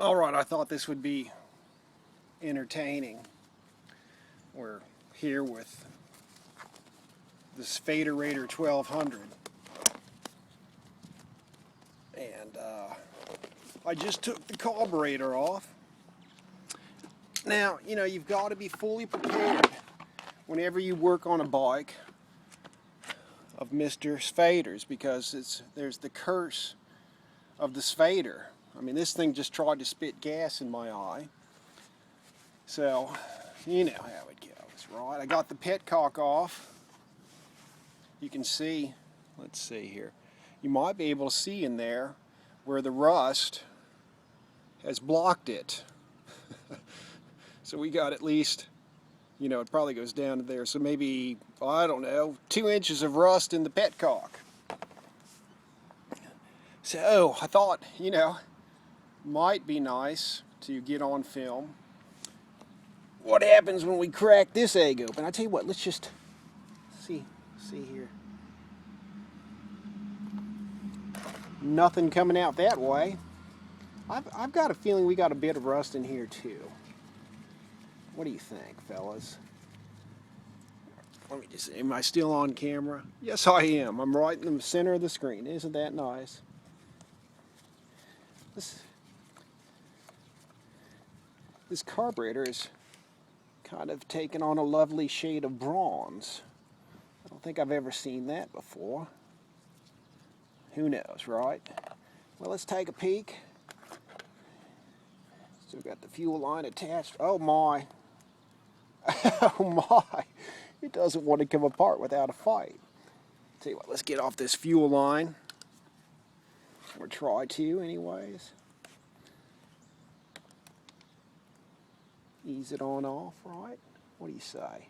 Alright, I thought this would be entertaining. We're here with the Svader 1200. And I just took the carburetor off. Now, you know, you've got to be fully prepared whenever you work on a bike of Mr. Svader's, because there's the curse of the Svader. I mean, this thing just tried to spit gas in my eye. So, you know how it goes, right? I got the petcock off. You can see, let's see here. You might be able to see in there where the rust has blocked it. So we got at least, you know, it probably goes down to there. So maybe, I don't know, 2 inches of rust in the petcock. So I thought, you know, might be nice to get on film what happens when we crack this egg open. I tell you what, let's just see here. Nothing coming out that way. I've got a feeling we got a bit of rust in here too. What do you think, fellas? Let me just see, am I still on camera? Yes, I am. I'm right in the center of the screen. Isn't that nice? This carburetor is kind of taken on a lovely shade of bronze. I don't think I've ever seen that before. Who knows, right? Well, let's take a peek. Still got the fuel line attached. Oh my. Oh my. It doesn't want to come apart without a fight. Tell you what, let's get off this fuel line. Or try to anyways. Ease it on off, right? What do you say?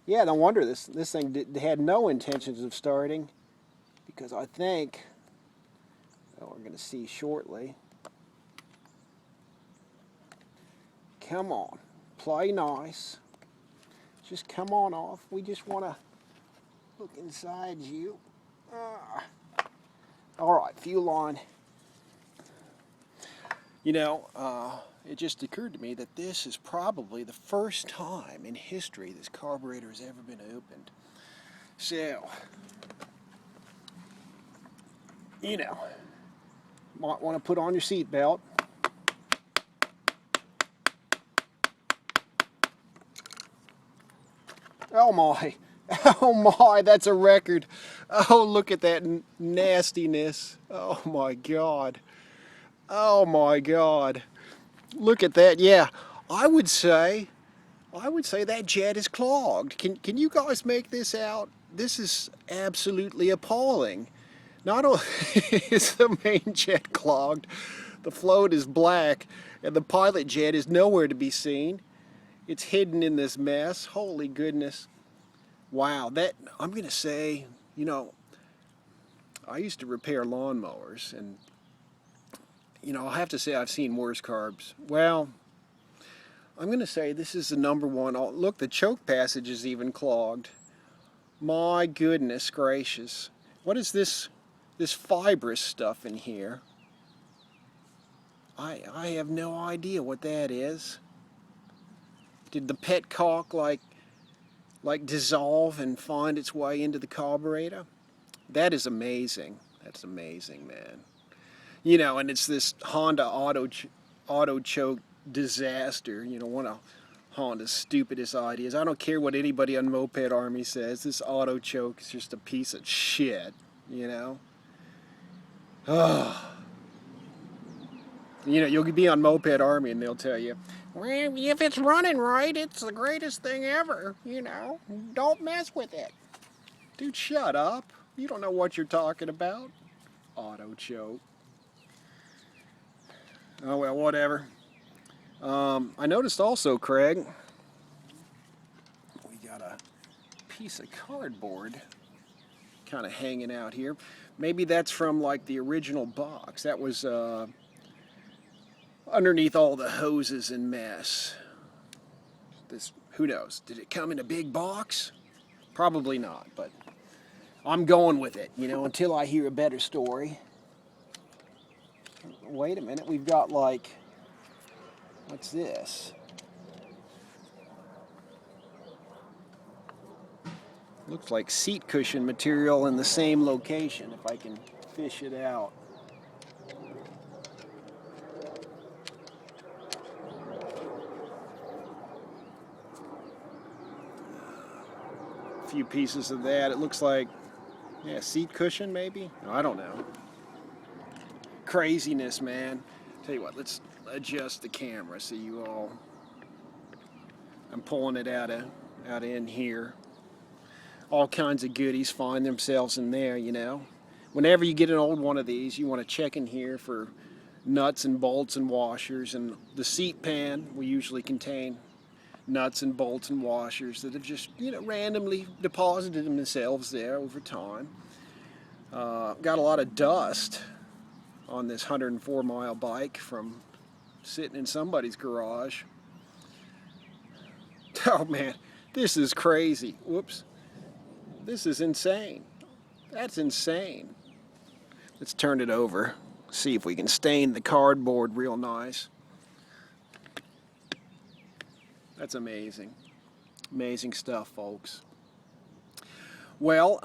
Yeah, no wonder this thing had no intentions of starting, because I think, well, we're going to see shortly. Come on, play nice. Just come on off. We just want to look inside you. All right, fuel line. You know, it just occurred to me that this is probably the first time in history this carburetor has ever been opened. So, you know, might want to put on your seatbelt. Oh my, oh my, that's a record. Oh, look at that nastiness. Oh my God. Oh my God. Look at that. Yeah, I would say that jet is clogged. Can you guys make this out? This is absolutely appalling. Not only is the main jet clogged, the float is black, and the pilot jet is nowhere to be seen. It's hidden in this mess. Holy goodness. Wow, that, I'm going to say, you know, I used to repair lawnmowers, and you know, I'll have to say I've seen worse carbs. Well, I'm going to say this is the #1. Oh, look, the choke passage is even clogged. My goodness gracious. What is this fibrous stuff in here? I have no idea what that is. Did the petcock like dissolve and find its way into the carburetor? That is amazing. That's amazing, man. You know, and it's this Honda auto choke disaster. You know, one of Honda's stupidest ideas. I don't care what anybody on Moped Army says. This auto choke is just a piece of shit. You know. Oh. You know, you'll be on Moped Army and they'll tell you, well, if it's running right, it's the greatest thing ever. You know, don't mess with it. Dude, shut up. You don't know what you're talking about. Auto choke. Oh well, whatever. I noticed also, Craig, we got a piece of cardboard kind of hanging out here. Maybe that's from like the original box. That was underneath all the hoses and mess. This, who knows? Did it come in a big box? Probably not, but I'm going with it, you know, until I hear a better story. Wait a minute, we've got like, what's this? Looks like seat cushion material in the same location, if I can fish it out. A few pieces of that. It looks like, yeah, seat cushion maybe? No, I don't know. Craziness, man. Tell you what, let's adjust the camera so you all, I'm pulling it out of in here. All kinds of goodies find themselves in there, you know. Whenever you get an old one of these, you want to check in here for nuts and bolts and washers, and the seat pan will usually contain nuts and bolts and washers that have just, you know, randomly deposited themselves there over time. Got a lot of dust on this 104-mile bike from sitting in somebody's garage. Oh man, this is crazy. Whoops. This is insane. That's insane. Let's turn it over. See if we can stain the cardboard real nice. That's amazing. Amazing stuff, folks. Well,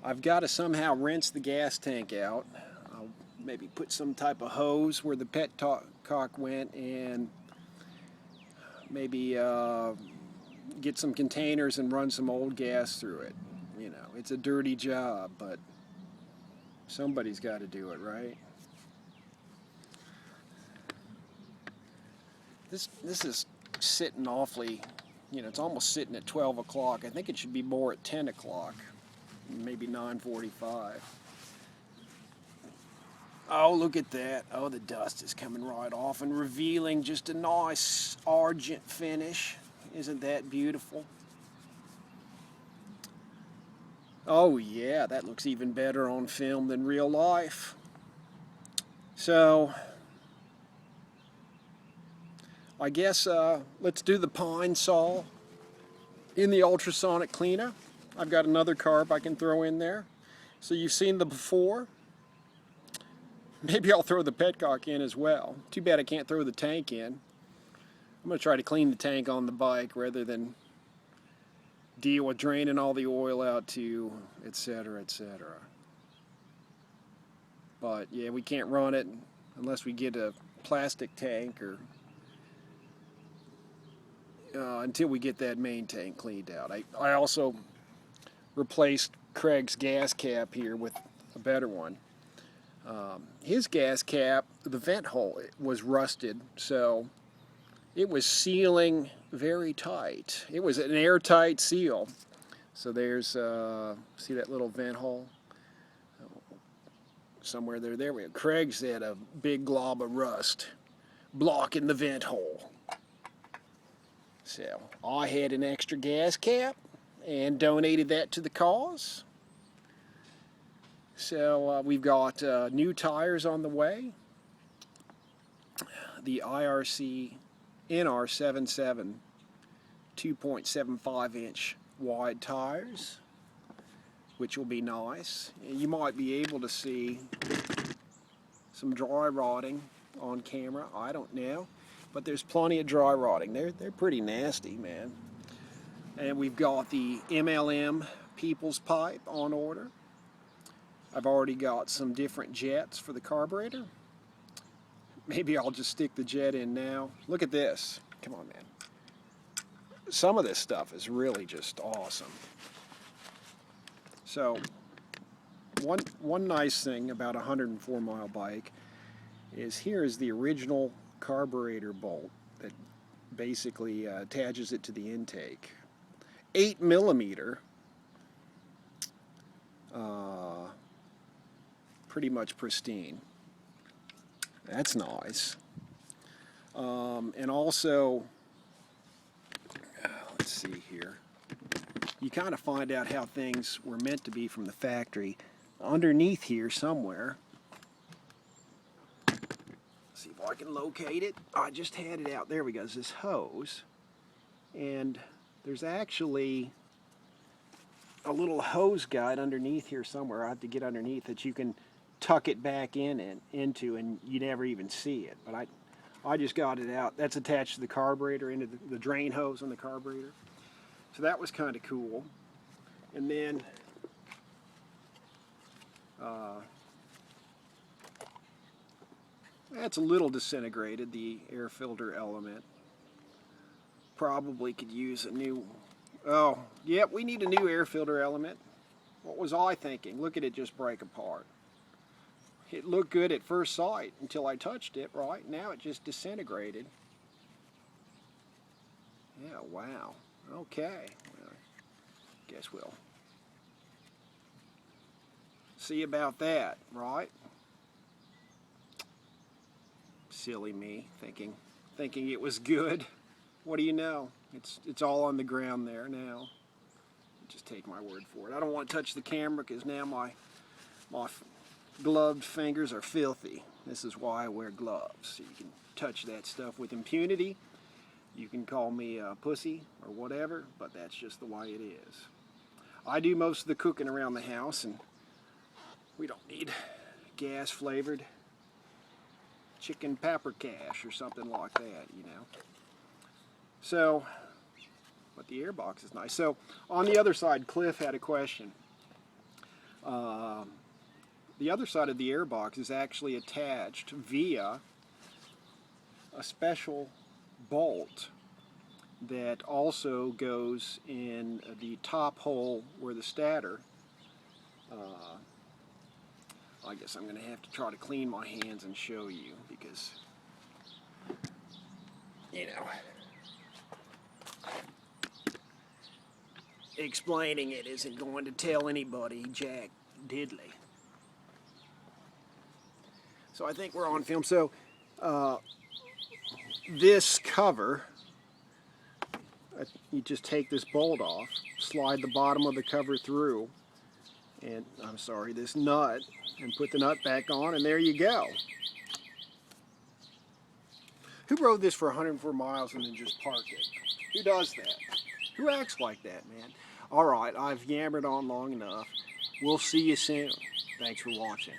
I've got to somehow rinse the gas tank out. I'll maybe put some type of hose where the petcock went, and maybe get some containers and run some old gas through it. You know, it's a dirty job, but somebody's got to do it, right? This is sitting awfully, you know, it's almost sitting at 12 o'clock. I think it should be more at 10 o'clock, maybe 9:45. Oh, look at that. Oh, the dust is coming right off and revealing just a nice argent finish. Isn't that beautiful? Oh yeah, that looks even better on film than real life. So, I guess let's do the pine saw in the ultrasonic cleaner. I've got another carb I can throw in there. So you've seen the before. Maybe I'll throw the petcock in as well. Too bad I can't throw the tank in. I'm going to try to clean the tank on the bike rather than deal with draining all the oil out too, etc., etc. But yeah, we can't run it unless we get a plastic tank, or until we get that main tank cleaned out. I also replaced Craig's gas cap here with a better one. His gas cap, the vent hole, it was rusted, so it was sealing very tight. It was an airtight seal. So there's, see that little vent hole? Somewhere there. There we go. Craig's had a big glob of rust blocking the vent hole. So I had an extra gas cap and donated that to the cause. So we've got new tires on the way. The IRC NR77 2.75 inch wide tires, which will be nice. You might be able to see some dry rotting on camera, I don't know, but there's plenty of dry rotting. They're pretty nasty, man. And we've got the MLM People's Pipe on order. I've already got some different jets for the carburetor. Maybe I'll just stick the jet in now. Look at this. Come on, man. Some of this stuff is really just awesome. So, one nice thing about a 104-mile bike is here is the original carburetor bolt that basically attaches it to the intake. 8mm, pretty much pristine. That's nice. And also, let's see here. You kind of find out how things were meant to be from the factory. Underneath here somewhere, see if I can locate it. I just had it out. There we go. There's this hose. And there's actually a little hose guide underneath here somewhere. I have to get underneath that you can tuck it back into, and you never even see it. But I just got it out. That's attached to the carburetor, into the drain hose on the carburetor. So that was kind of cool. And then that's a little disintegrated, the air filter element. Probably could use a new, oh, yep, we need a new air filter element. What was I thinking? Look at it just break apart. It looked good at first sight until I touched it, right? Now it just disintegrated. Yeah, wow. Okay. Well, guess we'll see about that, right? Silly me, thinking it was good. What do you know? It's all on the ground there now. Just take my word for it. I don't want to touch the camera because now my gloved fingers are filthy. This is why I wear gloves. So you can touch that stuff with impunity. You can call me a pussy or whatever, but that's just the way it is. I do most of the cooking around the house, and we don't need gas flavored chicken paprikash or something like that, you know. So, but the airbox is nice. So on the other side, Cliff had a question. The other side of the airbox is actually attached via a special bolt that also goes in the top hole where the stator. I guess I'm going to have to try to clean my hands and show you because, you know, explaining it isn't going to tell anybody jack diddly. So I think we're on film. So this cover, you just take this bolt off, slide the bottom of the cover through, and I'm sorry, this nut, and put the nut back on, and there you go. Who rode this for 104 miles and then just parked it? Who does that? Who acts like that, man? All right, I've yammered on long enough. We'll see you soon. Thanks for watching.